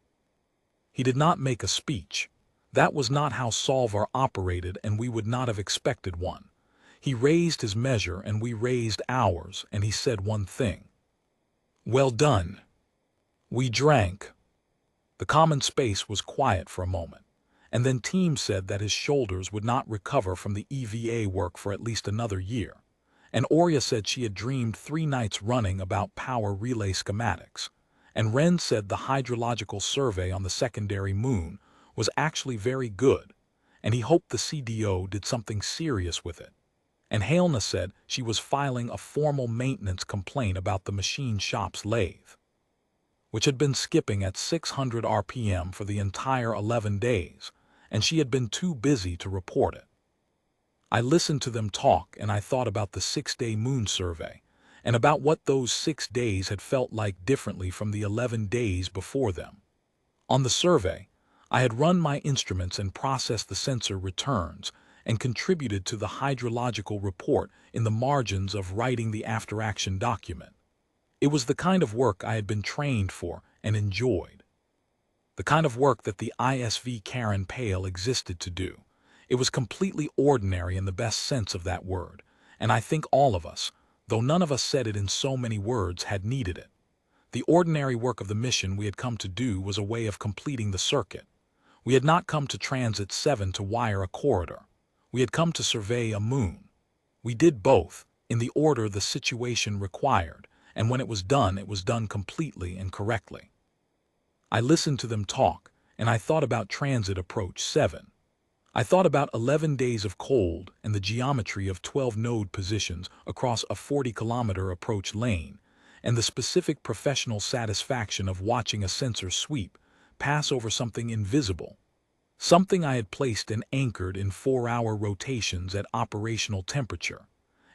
He did not make a speech. That was not how Salvar operated, and we would not have expected one. He raised his measure and we raised ours, and he said one thing. Well done. We drank. The common space was quiet for a moment, and then Team said that his shoulders would not recover from the EVA work for at least another year, and Orya said she had dreamed 3 nights running about power relay schematics, and Ren said the hydrological survey on the secondary moon was actually very good, and he hoped the CDO did something serious with it. And Helena said she was filing a formal maintenance complaint about the machine shop's lathe, which had been skipping at 600 RPM for the entire 11 days, and she had been too busy to report it. I listened to them talk, and I thought about the 6-day moon survey, and about what those 6 days had felt like differently from the 11 days before them. On the survey, I had run my instruments and processed the sensor returns, and contributed to the hydrological report in the margins of writing the after-action document. It was the kind of work I had been trained for and enjoyed. The kind of work that the ISV Karen Pale existed to do. It was completely ordinary in the best sense of that word, and I think all of us, though none of us said it in so many words, had needed it. The ordinary work of the mission we had come to do was a way of completing the circuit. We had not come to Transit 7 to wire a corridor. We had come to survey a moon. We did both, in the order the situation required, and when it was done completely and correctly. I listened to them talk, and I thought about Transit Approach 7. I thought about 11 days of cold and the geometry of 12 node positions across a 40-kilometer approach lane, and the specific professional satisfaction of watching a sensor sweep pass over something invisible, something I had placed and anchored in 4-hour rotations at operational temperature,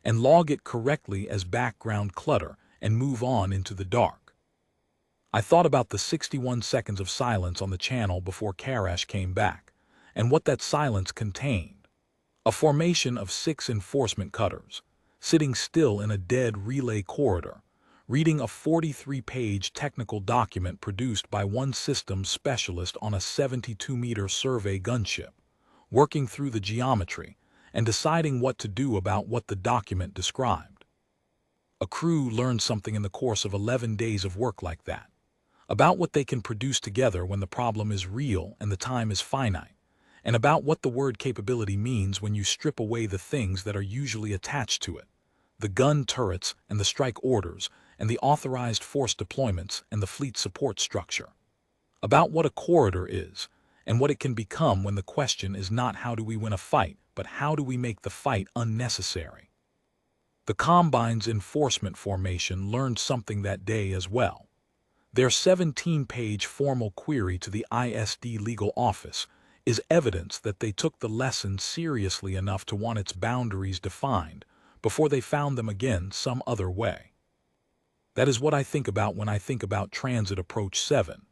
and log it correctly as background clutter and move on into the dark. I thought about the 61 seconds of silence on the channel before Karash came back, and what that silence contained. A formation of 6 enforcement cutters, sitting still in a dead relay corridor, reading a 43-page technical document produced by one systems specialist on a 72-meter survey gunship, working through the geometry and deciding what to do about what the document described. A crew learned something in the course of 11 days of work like that, about what they can produce together when the problem is real and the time is finite, and about what the word capability means when you strip away the things that are usually attached to it, the gun turrets and the strike orders and the authorized force deployments and the fleet support structure. About what a corridor is and what it can become when the question is not how do we win a fight, but how do we make the fight unnecessary. The Combine's enforcement formation learned something that day as well. Their 17-page formal query to the ISD legal office is evidence that they took the lesson seriously enough to want its boundaries defined before they found them again some other way. That is what I think about when I think about Transit Approach 7,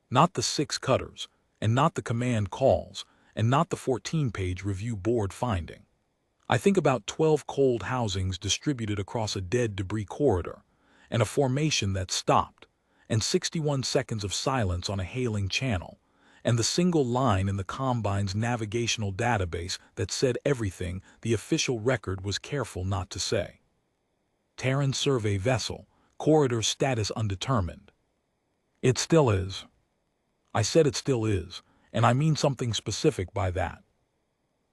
not the 6 cutters, and not the command calls, and not the 14-page review board finding. I think about 12 cold housings distributed across a dead debris corridor, and a formation that stopped, and 61 seconds of silence on a hailing channel, and the single line in the Combine's navigational database that said everything the official record was careful not to say. Terran survey vessel, corridor status undetermined. It still is. I said it still is, and I mean something specific by that.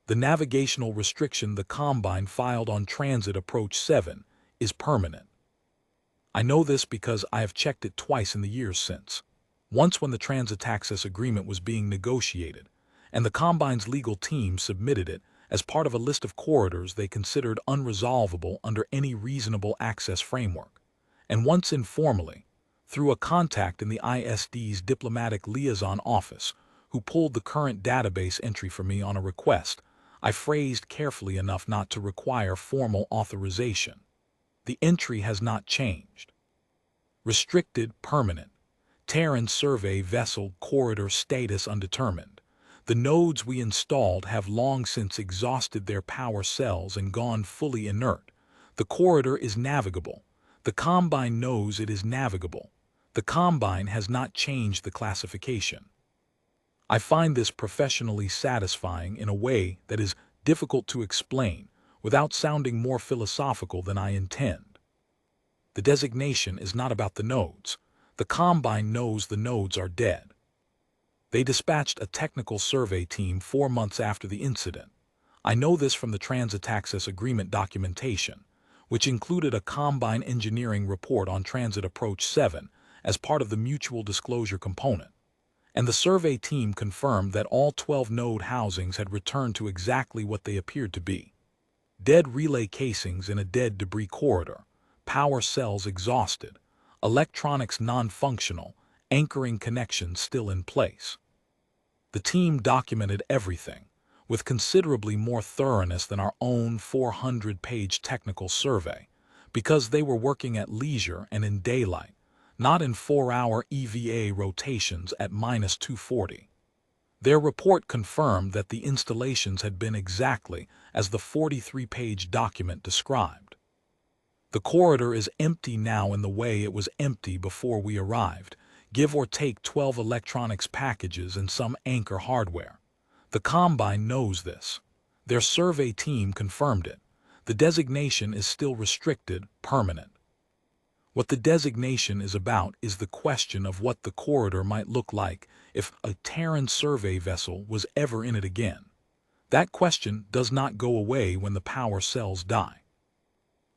The navigational restriction the Combine filed on Transit Approach 7 is permanent. I know this because I have checked it twice in the years since. Once when the Transit Access Agreement was being negotiated, and the Combine's legal team submitted it as part of a list of corridors they considered unresolvable under any reasonable access framework, and once informally, through a contact in the ISD's diplomatic liaison office who pulled the current database entry for me on a request I phrased carefully enough not to require formal authorization. The entry has not changed. Restricted, permanent. Terran survey vessel corridor status undetermined. The nodes we installed have long since exhausted their power cells and gone fully inert. The corridor is navigable. The Combine knows it is navigable. The Combine has not changed the classification. I find this professionally satisfying in a way that is difficult to explain without sounding more philosophical than I intend. The designation is not about the nodes. The Combine knows the nodes are dead. They dispatched a technical survey team 4 months after the incident. I know this from the Transit Access Agreement documentation, which included a Combine engineering report on Transit Approach 7 as part of the mutual disclosure component. And the survey team confirmed that all 12 node housings had returned to exactly what they appeared to be. Dead relay casings in a dead debris corridor, power cells exhausted, electronics non-functional, anchoring connections still in place. The team documented everything, with considerably more thoroughness than our own 400-page technical survey, because they were working at leisure and in daylight, not in 4-hour EVA rotations at -240. Their report confirmed that the installations had been exactly as the 43-page document described. The corridor is empty now in the way it was empty before we arrived, give or take 12 electronics packages and some anchor hardware. The Combine knows this. Their survey team confirmed it. The designation is still restricted, permanent. What the designation is about is the question of what the corridor might look like if a Terran survey vessel was ever in it again. That question does not go away when the power cells die.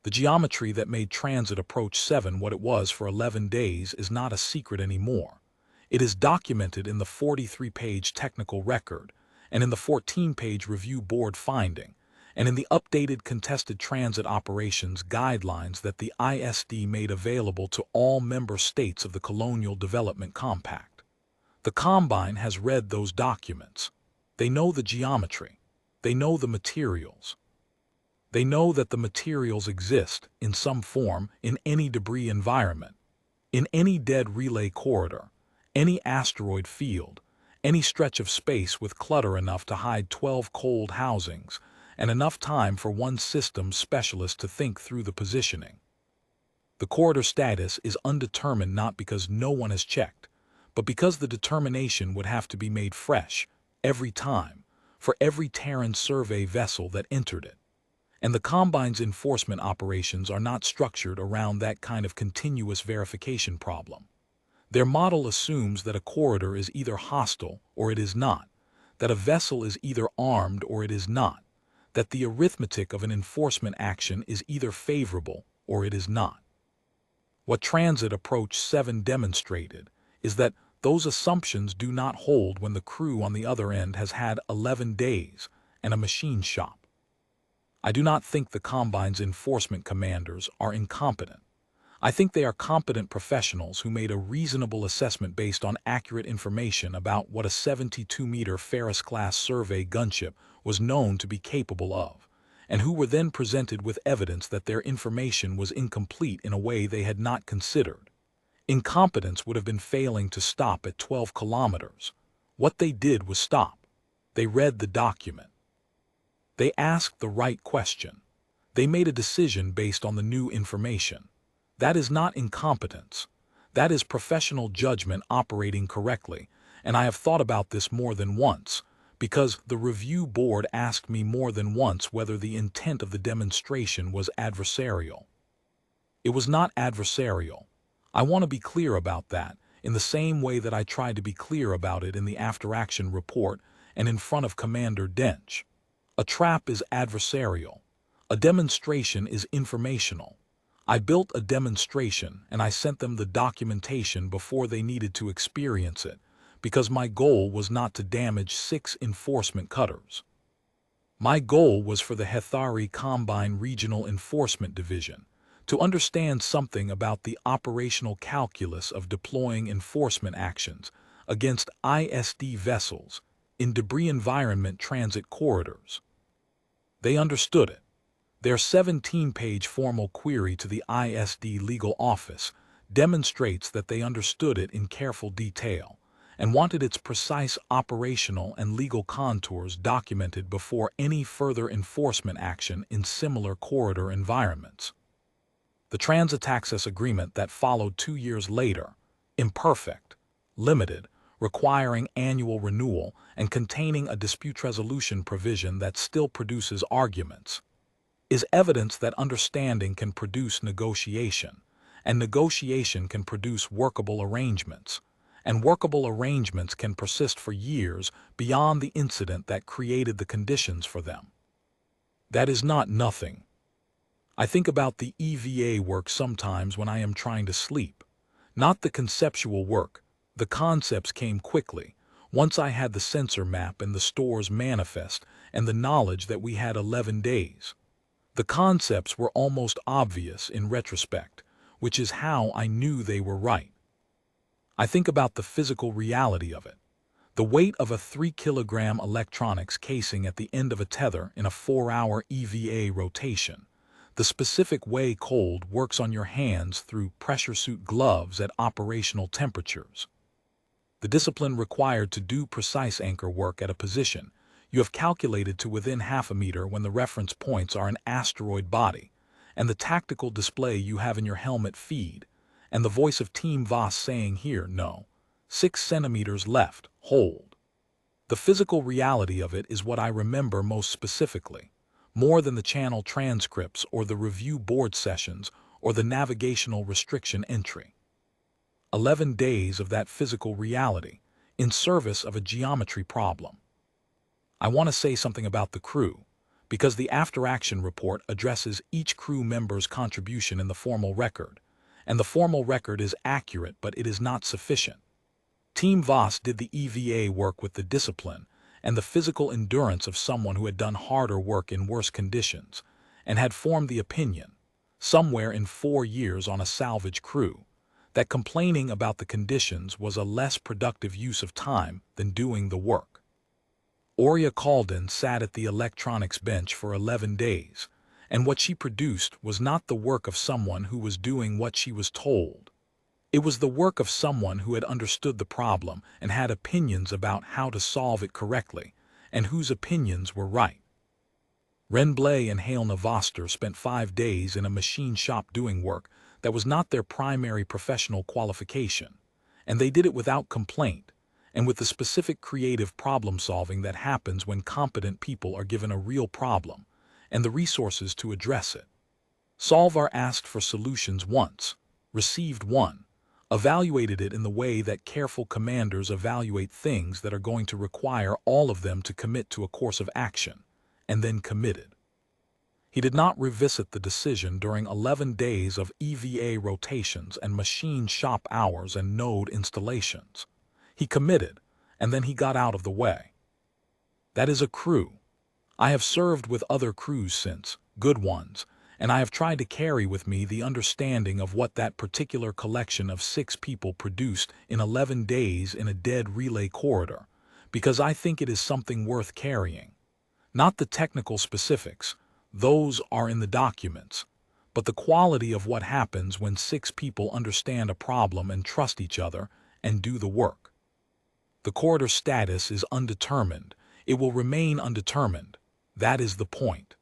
The geometry that made Transit Approach 7 what it was for 11 days is not a secret anymore. It is documented in the 43-page technical record and in the 14-page review board finding, and in the updated contested transit operations guidelines that the ISD made available to all member states of the Colonial Development Compact. The Combine has read those documents. They know the geometry. They know the materials. They know that the materials exist in some form in any debris environment, in any dead relay corridor, any asteroid field, any stretch of space with clutter enough to hide 12 cold housings, and enough time for one systems specialist to think through the positioning. The corridor status is undetermined not because no one has checked, but because the determination would have to be made fresh, every time, for every Terran survey vessel that entered it. And the Combine's enforcement operations are not structured around that kind of continuous verification problem. Their model assumes that a corridor is either hostile or it is not, that a vessel is either armed or it is not, that the arithmetic of an enforcement action is either favorable or it is not. What Transit Approach 7 demonstrated is that those assumptions do not hold when the crew on the other end has had 11 days and a machine shop. I do not think the Combine's enforcement commanders are incompetent. I think they are competent professionals who made a reasonable assessment based on accurate information about what a 72-meter Ferris-class survey gunship was known to be capable of, and who were then presented with evidence that their information was incomplete in a way they had not considered. Incompetence would have been failing to stop at 12 kilometers. What they did was stop. They read the document. They asked the right question. They made a decision based on the new information. That is not incompetence. That is professional judgment operating correctly, and I have thought about this more than once, because the review board asked me more than once whether the intent of the demonstration was adversarial. It was not adversarial. I want to be clear about that, in the same way that I tried to be clear about it in the after-action report and in front of Commander Dench. A trap is adversarial. A demonstration is informational. I built a demonstration and I sent them the documentation before they needed to experience it, because my goal was not to damage 6 enforcement cutters. My goal was for the Hethari Combine Regional Enforcement Division to understand something about the operational calculus of deploying enforcement actions against ISD vessels in debris environment transit corridors. They understood it. Their 17-page formal query to the ISD legal office demonstrates that they understood it in careful detail and wanted its precise operational and legal contours documented before any further enforcement action in similar corridor environments. The Transit Access Agreement that followed 2 years later, imperfect, limited, requiring annual renewal and containing a dispute resolution provision that still produces arguments, is evidence that understanding can produce negotiation, and negotiation can produce workable arrangements, and workable arrangements can persist for years beyond the incident that created the conditions for them. That is not nothing. I think about the EVA work sometimes when I am trying to sleep. Not the conceptual work. The concepts came quickly, once I had the sensor map and the store's manifest and the knowledge that we had 11 days. The concepts were almost obvious in retrospect, which is how I knew they were right. I think about the physical reality of it. The weight of a 3-kilogram electronics casing at the end of a tether in a 4-hour EVA rotation. The specific way cold works on your hands through pressure suit gloves at operational temperatures. The discipline required to do precise anchor work at a position you have calculated to within half a meter when the reference points are an asteroid body, and the tactical display you have in your helmet feed, and the voice of Team Voss saying here, no, 6 centimeters left, hold. The physical reality of it is what I remember most specifically, more than the channel transcripts or the review board sessions or the navigational restriction entry. 11 days of that physical reality in service of a geometry problem. I want to say something about the crew, because the after-action report addresses each crew member's contribution in the formal record, and the formal record is accurate, but it is not sufficient. Team Voss did the EVA work with the discipline and the physical endurance of someone who had done harder work in worse conditions, and had formed the opinion, somewhere in 4 years on a salvage crew, that complaining about the conditions was a less productive use of time than doing the work. Oria Calden sat at the electronics bench for 11 days, and what she produced was not the work of someone who was doing what she was told. It was the work of someone who had understood the problem and had opinions about how to solve it correctly, and whose opinions were right. Ren Blay and Hale Navoster spent 5 days in a machine shop doing work that was not their primary professional qualification, and they did it without complaint, and with the specific creative problem-solving that happens when competent people are given a real problem and the resources to address it. Solvar asked for solutions once, received one, evaluated it in the way that careful commanders evaluate things that are going to require all of them to commit to a course of action, and then committed. He did not revisit the decision during 11 days of EVA rotations and machine shop hours and node installations. He committed, and then he got out of the way. That is a crew. I have served with other crews since, good ones, and I have tried to carry with me the understanding of what that particular collection of 6 people produced in 11 days in a dead relay corridor, because I think it is something worth carrying. Not the technical specifics, those are in the documents, but the quality of what happens when 6 people understand a problem and trust each other and do the work. The corridor status is undetermined. It will remain undetermined. That is the point.